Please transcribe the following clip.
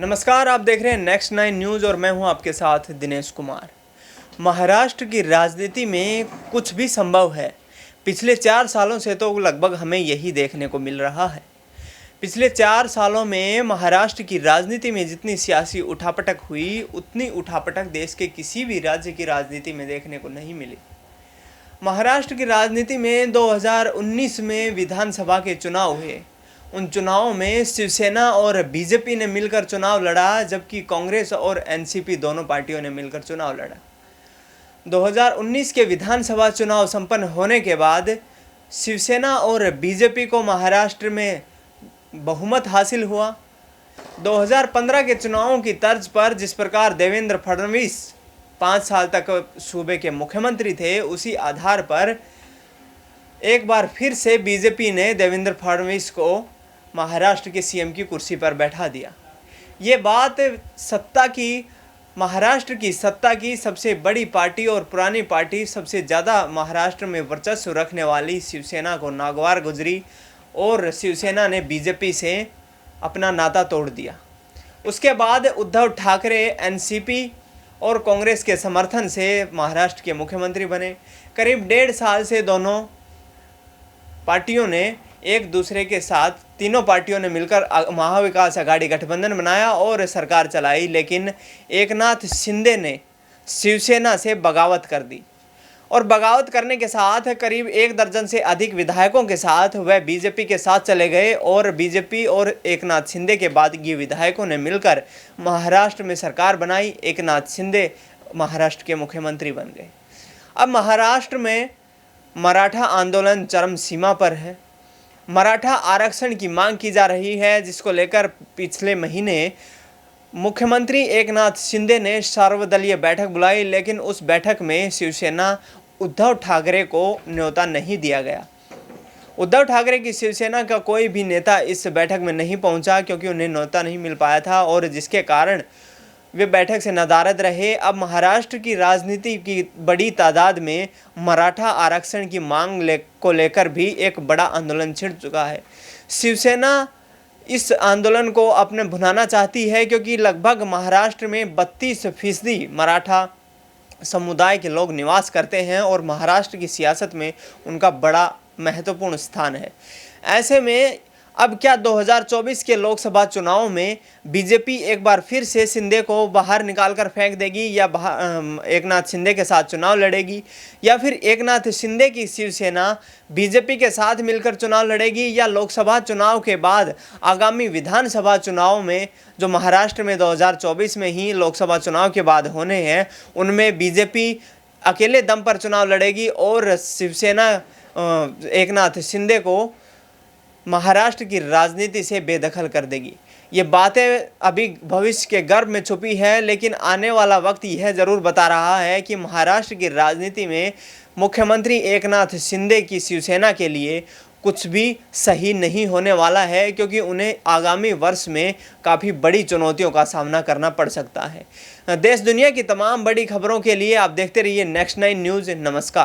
नमस्कार, आप देख रहे हैं नेक्स्ट 9 न्यूज़ और मैं हूं आपके साथ दिनेश कुमार। महाराष्ट्र की राजनीति में कुछ भी संभव है। पिछले 4 सालों से तो लगभग हमें यही देखने को मिल रहा है। पिछले 4 सालों में महाराष्ट्र की राजनीति में जितनी सियासी उठापटक हुई, उतनी उठापटक देश के किसी भी राज्य की राजनीति में देखने को नहीं मिली। महाराष्ट्र की राजनीति में 2019 में विधानसभा के चुनाव हुए। उन चुनावों में शिवसेना और बीजेपी ने मिलकर चुनाव लड़ा, जबकि कांग्रेस और एनसीपी दोनों पार्टियों ने मिलकर चुनाव लड़ा। 2019 के विधानसभा चुनाव संपन्न होने के बाद शिवसेना और बीजेपी को महाराष्ट्र में बहुमत हासिल हुआ। 2015 के चुनावों की तर्ज पर जिस प्रकार देवेंद्र फडणवीस 5 साल तक सूबे के मुख्यमंत्री थे, उसी आधार पर एक बार फिर से बीजेपी ने देवेंद्र फडणवीस को महाराष्ट्र के सीएम की कुर्सी पर बैठा दिया। ये बात महाराष्ट्र की सत्ता की सबसे बड़ी पार्टी और पुरानी पार्टी, सबसे ज़्यादा महाराष्ट्र में वर्चस्व रखने वाली शिवसेना को नागवार गुजरी और शिवसेना ने बीजेपी से अपना नाता तोड़ दिया। उसके बाद उद्धव ठाकरे एनसीपी और कांग्रेस के समर्थन से महाराष्ट्र के मुख्यमंत्री बने। करीब 1.5 साल से दोनों पार्टियों ने एक दूसरे के साथ, तीनों पार्टियों ने मिलकर महाविकास आघाड़ी गठबंधन बनाया और सरकार चलाई, लेकिन एकनाथ शिंदे ने शिवसेना से बगावत कर दी और बगावत करने के साथ करीब 1 दर्जन से अधिक विधायकों के साथ वह बीजेपी के साथ चले गए और बीजेपी और एकनाथ शिंदे के बाद ये विधायकों ने मिलकर महाराष्ट्र में सरकार बनाई। एकनाथ शिंदे महाराष्ट्र के मुख्यमंत्री बन गए। अब महाराष्ट्र में मराठा आंदोलन चरम सीमा पर है। मराठा आरक्षण की मांग की जा रही है, जिसको लेकर पिछले महीने मुख्यमंत्री एकनाथ शिंदे ने सर्वदलीय बैठक बुलाई, लेकिन उस बैठक में शिवसेना उद्धव ठाकरे को न्योता नहीं दिया गया। उद्धव ठाकरे की शिवसेना का कोई भी नेता इस बैठक में नहीं पहुंचा, क्योंकि उन्हें न्योता नहीं मिल पाया था और जिसके कारण वे बैठक से नदारद रहे। अब महाराष्ट्र की राजनीति की बड़ी तादाद में मराठा आरक्षण की मांग को लेकर भी एक बड़ा आंदोलन छिड़ चुका है। शिवसेना इस आंदोलन को अपने भुनाना चाहती है, क्योंकि लगभग महाराष्ट्र में 32% मराठा समुदाय के लोग निवास करते हैं और महाराष्ट्र की सियासत में उनका बड़ा महत्वपूर्ण स्थान है। ऐसे में अब क्या 2024 के लोकसभा चुनाव में बीजेपी एक बार फिर से शिंदे को बाहर निकालकर फेंक देगी, या एकनाथ शिंदे के साथ चुनाव लड़ेगी, या फिर एकनाथ शिंदे की शिवसेना बीजेपी के साथ मिलकर चुनाव लड़ेगी, या लोकसभा चुनाव के बाद आगामी विधानसभा चुनाव में जो महाराष्ट्र में 2024 में ही लोकसभा चुनाव के बाद होने हैं, उनमें बीजेपी अकेले दम पर चुनाव लड़ेगी और शिवसेना एकनाथ शिंदे को महाराष्ट्र की राजनीति से बेदखल कर देगी। ये बातें अभी भविष्य के गर्भ में छुपी है, लेकिन आने वाला वक्त यह ज़रूर बता रहा है कि महाराष्ट्र की राजनीति में मुख्यमंत्री एकनाथ शिंदे की शिवसेना के लिए कुछ भी सही नहीं होने वाला है, क्योंकि उन्हें आगामी वर्ष में काफ़ी बड़ी चुनौतियों का सामना करना पड़ सकता है। देश दुनिया की तमाम बड़ी खबरों के लिए आप देखते रहिए नेक्स्ट 9 न्यूज़। नमस्कार।